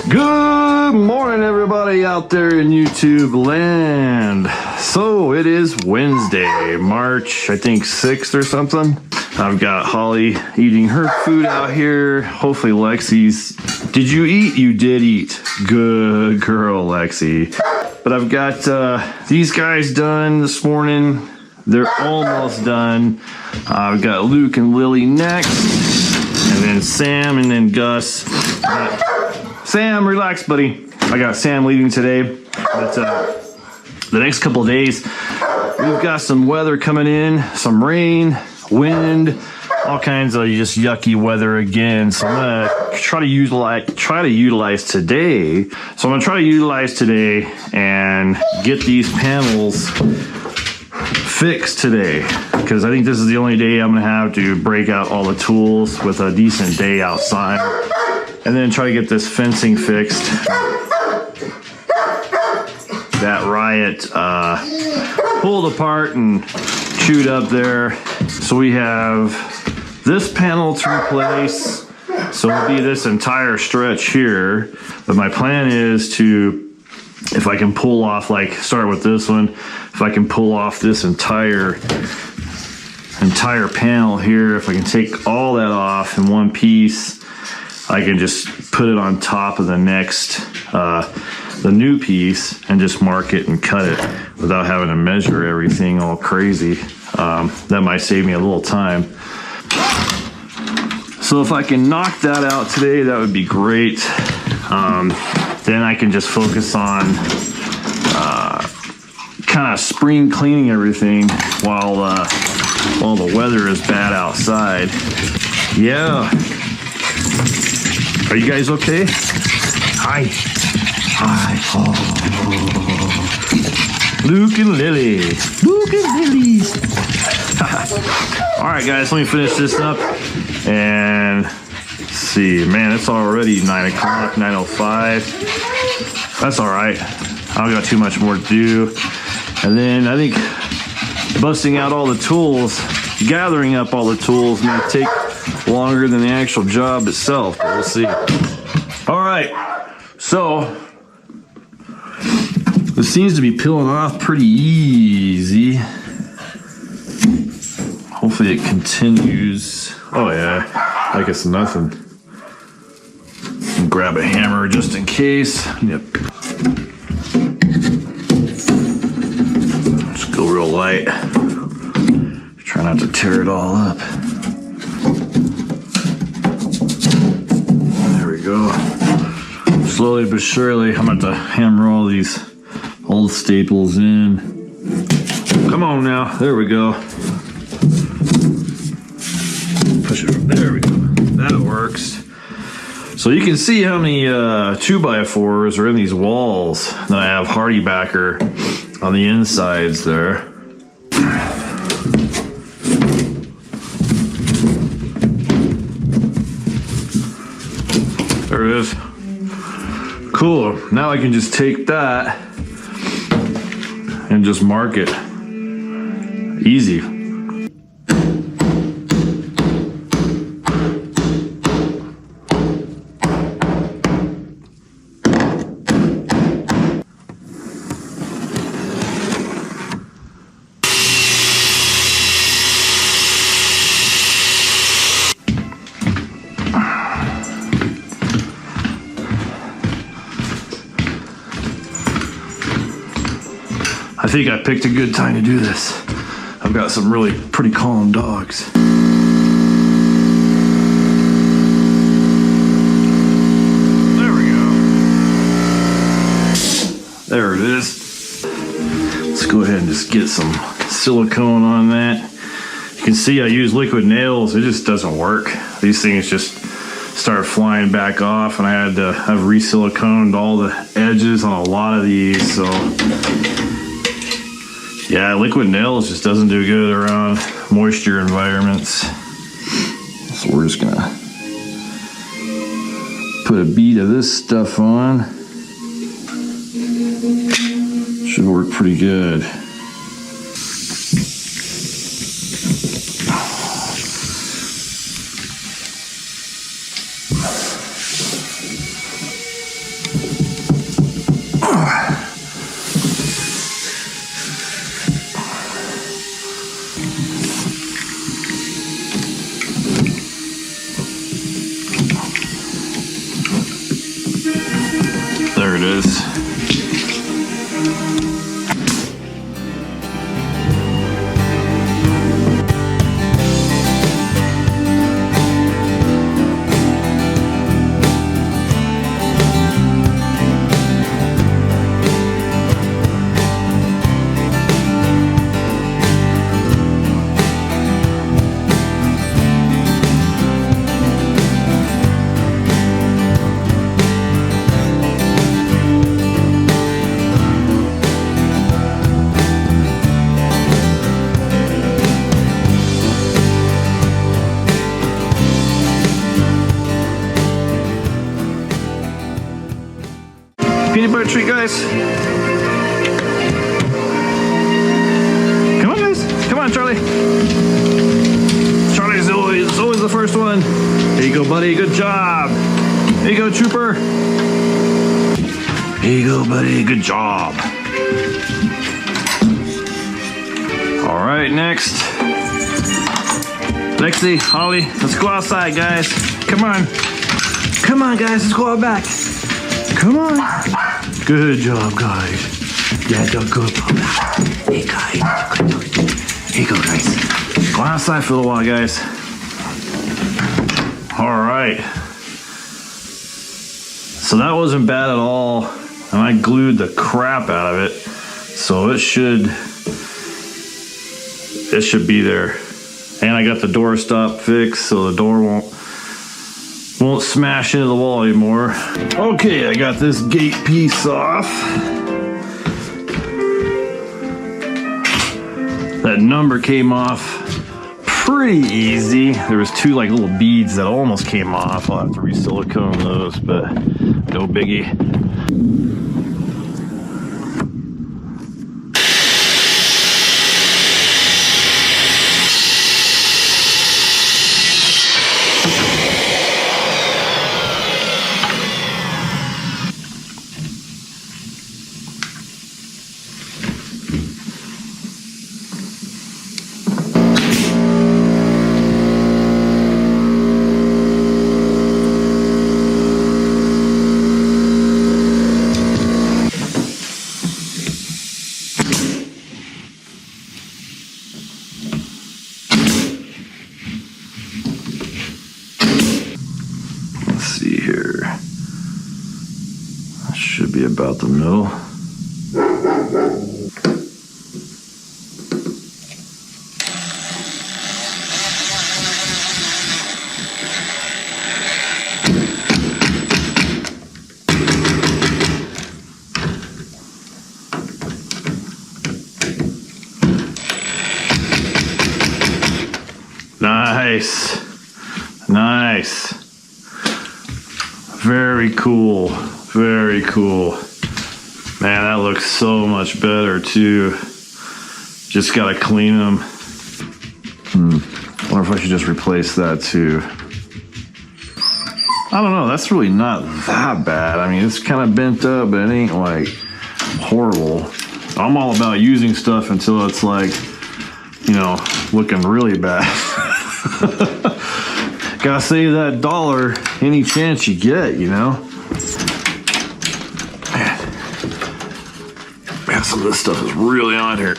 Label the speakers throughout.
Speaker 1: Good morning, everybody out there in YouTube land. So it is Wednesday, March, I think 6th or something. I've got Holly eating her food out here. Hopefully Lexi's. Did you eat? You did eat. Good girl, Lexi. But I've got these guys done this morning. They're almost done. I've got Luke and Lily next. And then Sam and then Gus. Sam, relax, buddy. I got Sam leaving today. But the next couple of days, we've got some weather coming in, some rain, wind, all kinds of just yucky weather again. So I'm gonna try to utilize today. So I'm gonna try to utilize today and get these panels fixed today, because I think this is the only day I'm gonna have to break out all the tools with a decent day outside. And then try to get this fencing fixed. That Riot pulled apart and chewed up there. So we have this panel to replace. So it'll be this entire stretch here. But my plan is to, if I can pull off, like start with this one, if I can pull off this entire panel here, if I can take all that off in one piece, I can just put it on top of the next, the new piece, and just mark it and cut it without having to measure everything all crazy. That might save me a little time. So if I can knock that out today, that would be great. Then I can just focus on kind of spring cleaning everything while the weather is bad outside. Yeah. Are you guys okay? Hi. Hi. Oh. Luke and Lily. Luke and Lily. All right, guys, let me finish this up. And let's see, man, it's already 9 o'clock, 9:05. That's all right. I don't got too much more to do. And then I think busting out all the tools, gathering up all the tools may take longer than the actual job itself, but we'll see. All right, so this seems to be peeling off pretty easy. Hopefully it continues. Oh yeah, like it's nothing. Grab a hammer just in case. Yep. Just go real light. Try not to tear it all up. Go. Slowly but surely, I'm about to hammer all these old staples in. Come on now, there we go. Push it, there we go. That works. So you can see how many 2x4s are in these walls that I have Hardy backer on the insides there. There it is. Cool. Now I can just take that and just mark it. Easy. I think I picked a good time to do this. I've got some really pretty calm dogs. There we go. There it is. Let's go ahead and just get some silicone on that. You can see I use liquid nails. It just doesn't work. These things just start flying back off, and I had to have re-siliconed all the edges on a lot of these, so yeah, liquid nails just doesn't do good around moisture environments. So we're just gonna put a bead of this stuff on. Should work pretty good. it is. Peanut butter treat, guys. Come on, guys. Come on, Charlie. Charlie's always the first one. There you go, buddy. Good job. There you go, Trooper. There you go, buddy. Good job. All right, next. Lexi, Holly, let's go outside, guys. Come on. Come on, guys. Let's go out back. Come on. Good job, guys. Yeah, good, good. Hey, guys. Here you go, guys. Go outside for a little while, guys. All right. So that wasn't bad at all. And I glued the crap out of it. So it should be there. And I got the door stop fixed so the door won't smash into the wall anymore. Okay, I got this gate piece off. That number came off pretty easy. There was two like little beads that almost came off. I'll have to re-silicone those, but no biggie. See here. That should be about the middle. Nice. Nice. Very cool. Very cool. Man, that looks so much better too. Just gotta clean them. Wonder if I should just replace that too. I don't know, that's really not that bad. I mean, it's kind of bent up, but it ain't like horrible. I'm all about using stuff until it's like, you know, looking really bad. Gotta save that dollar any chance you get, you know? Man, some of this stuff is really on here.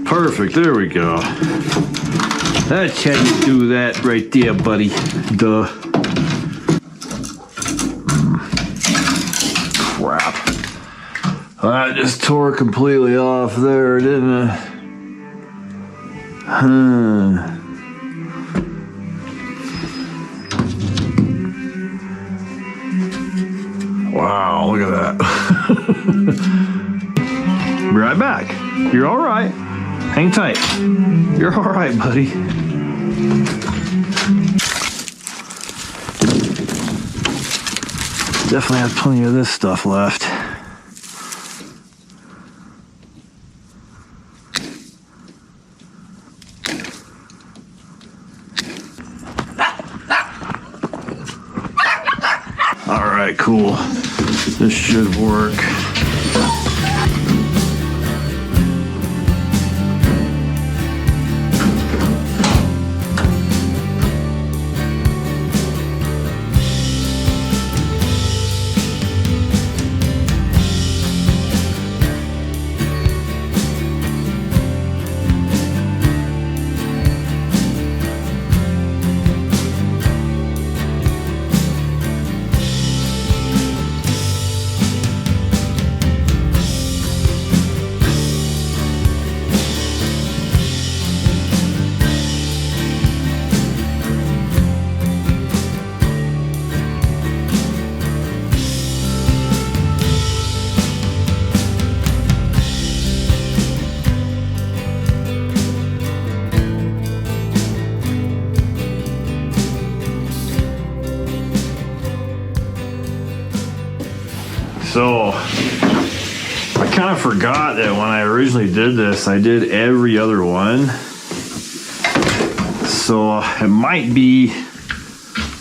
Speaker 1: Perfect, there we go. That's how you do that right there, buddy. Duh. Crap. That just tore completely off there, didn't it? Wow, look at that. Be right back. You're all right. Hang tight. You're all right, buddy. Definitely have plenty of this stuff left. All right, cool. This should work. So I kind of forgot that when I originally did this, I did every other one. So it might be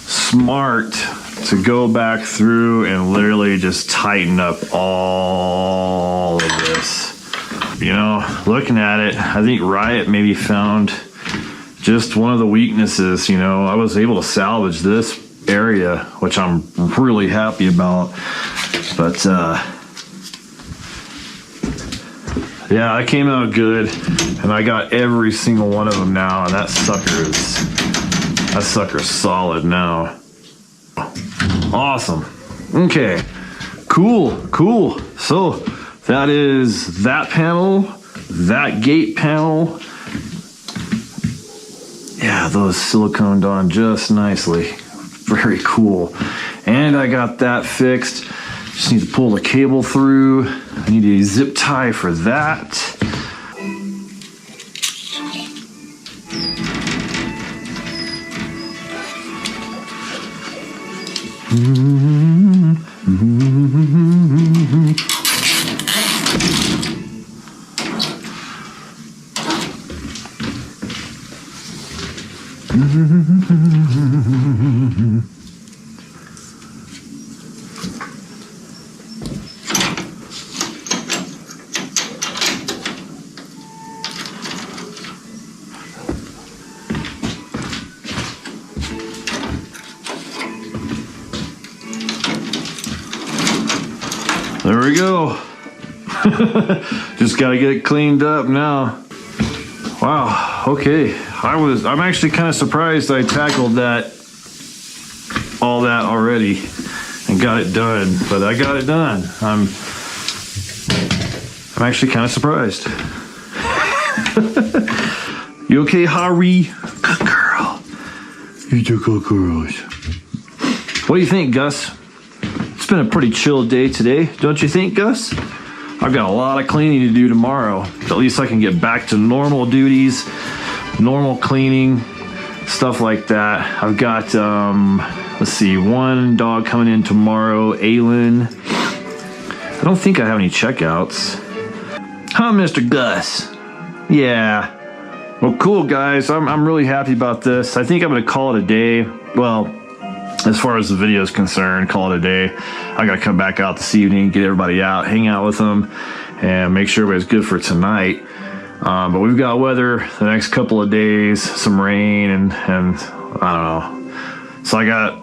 Speaker 1: smart to go back through and literally just tighten up all of this. You know, looking at it, I think Riot maybe found just one of the weaknesses. You know, I was able to salvage this area, which I'm really happy about. But yeah, I came out good, and I got every single one of them now, and that sucker's solid now. Awesome. Okay, cool. So that is that panel, that gate panel. Yeah, those siliconed on just nicely. Very cool. And I got that fixed. Just need to pull the cable through. I need a zip tie for that. There we go. Just gotta get it cleaned up now. Wow, okay. I'm actually kind of surprised I tackled all that already and got it done, but I got it done. I'm actually kind of surprised. You okay, Harry? Good girl. You're a good girl. What do you think, Gus? It's been a pretty chill day today, don't you think, Gus? I've got a lot of cleaning to do tomorrow. At least I can get back to normal duties, normal cleaning, stuff like that. I've got, let's see, one dog coming in tomorrow, Aylin. I don't think I have any checkouts. Huh, Mr. Gus? Yeah. Well, cool, guys. I'm really happy about this. I think I'm going to call it a day. Well, as far as the video is concerned, call it a day. I got to come back out this evening, get everybody out, hang out with them, and make sure everybody's good for tonight. But we've got weather the next couple of days, some rain, and I don't know. So I got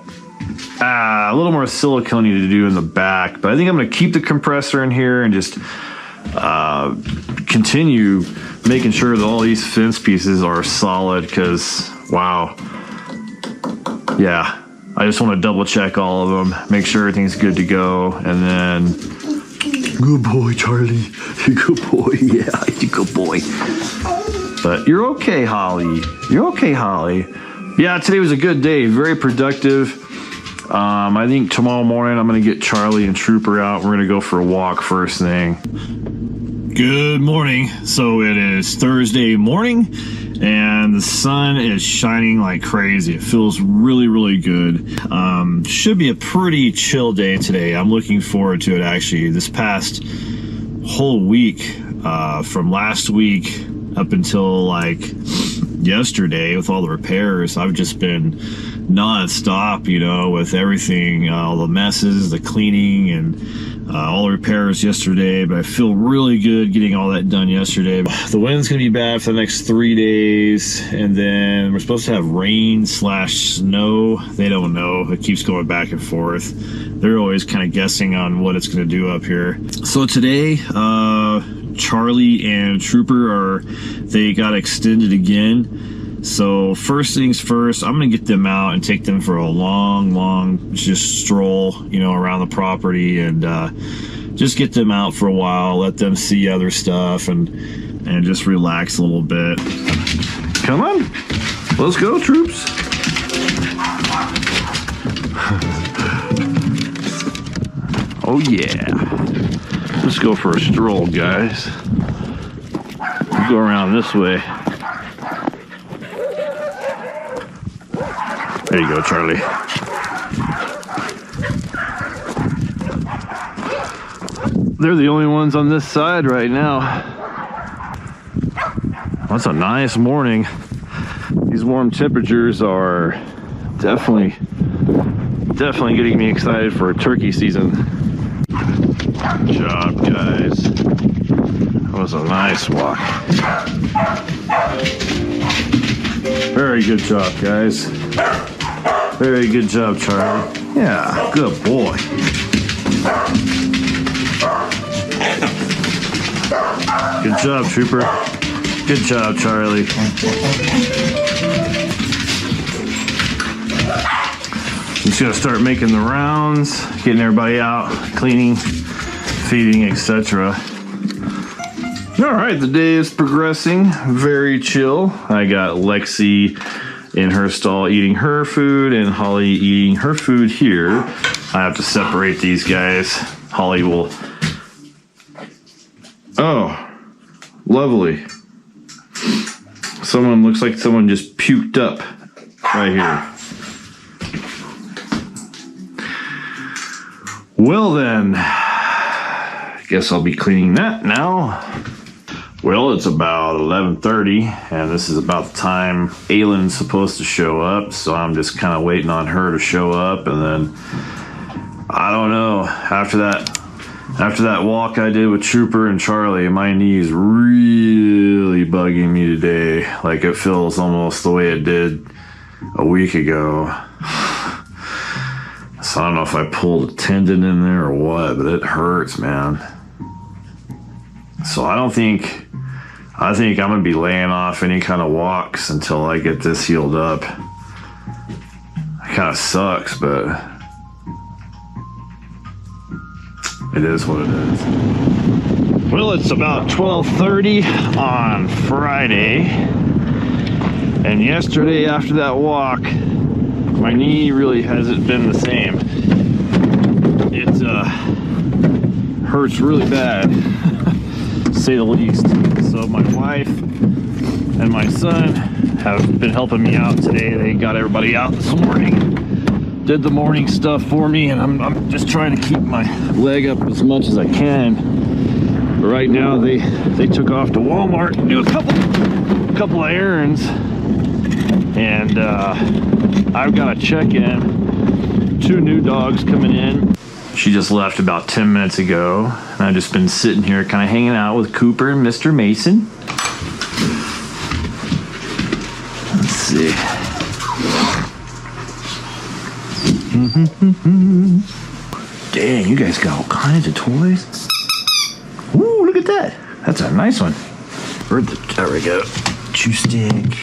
Speaker 1: a little more silicone to do in the back, but I think I'm going to keep the compressor in here and just continue making sure that all these fence pieces are solid, because, wow. Yeah. I just want to double check all of them, make sure everything's good to go, and then... Good boy, Charlie. You're a good boy. Yeah, you're a good boy. But you're okay, Holly. You're okay, Holly. Yeah, today was a good day. Very productive. I think tomorrow morning I'm going to get Charlie and Trooper out. We're going to go for a walk first thing. Good morning. So it is Thursday morning, and the sun is shining like crazy. It feels really, really good. Should be a pretty chill day today. I'm looking forward to it, actually. This past whole week, from last week up until like yesterday with all the repairs, I've just been non-stop, you know, with everything, all the messes, the cleaning, and all the repairs yesterday. But I feel really good getting all that done yesterday. The wind's gonna be bad for the next 3 days, and then we're supposed to have rain/snow. They don't know. It keeps going back and forth. They're always kind of guessing on what it's gonna do up here. So today, Charlie and Trooper they got extended again. So first things first, I'm gonna get them out and take them for a long just stroll, you know, around the property, and just get them out for a while, let them see other stuff, and just relax a little bit. Come on, let's go, troops. Oh yeah, let's go for a stroll, guys. We'll go around this way. There you go, Charlie. they're the only ones on this side right now. That's a nice morning. These warm temperatures are definitely getting me excited for turkey season. Good job, guys. That was a nice walk. Very good job, guys. Very good job, Charlie. Yeah, good boy. Good job, Trooper. Good job, Charlie. Just gonna start making the rounds, getting everybody out, cleaning, feeding, etc. All right, the day is progressing very chill. I got Lexi in her stall eating her food and Holly eating her food here. I have to separate these guys. Holly will... Oh, lovely. Looks like someone just puked up right here. Well then, I guess I'll be cleaning that now. Well, it's about 11:30, and this is about the time Aylin's supposed to show up, so I'm just kind of waiting on her to show up, and then, I don't know, after that walk I did with Trooper and Charlie, my knee's really bugging me today. Like it feels almost the way it did a week ago. So I don't know if I pulled a tendon in there or what, but it hurts, man. So I think I'm gonna be laying off any kind of walks until I get this healed up. It kind of sucks, but it is what it is. Well, it's about 12:30 on Friday, and yesterday after that walk, my knee really hasn't been the same. It hurts really bad, to say the least. So my wife and my son have been helping me out today. They got everybody out this morning, did the morning stuff for me, and I'm just trying to keep my leg up as much as I can. But right now they took off to Walmart to do a couple of errands, and I've got to check in. 2 new dogs coming in. She just left about 10 minutes ago, and I've just been sitting here kind of hanging out with Cooper and Mr. Mason. Let's see. Dang, you guys got all kinds of toys. Ooh, look at that. That's a nice one. There we go. Chew stick.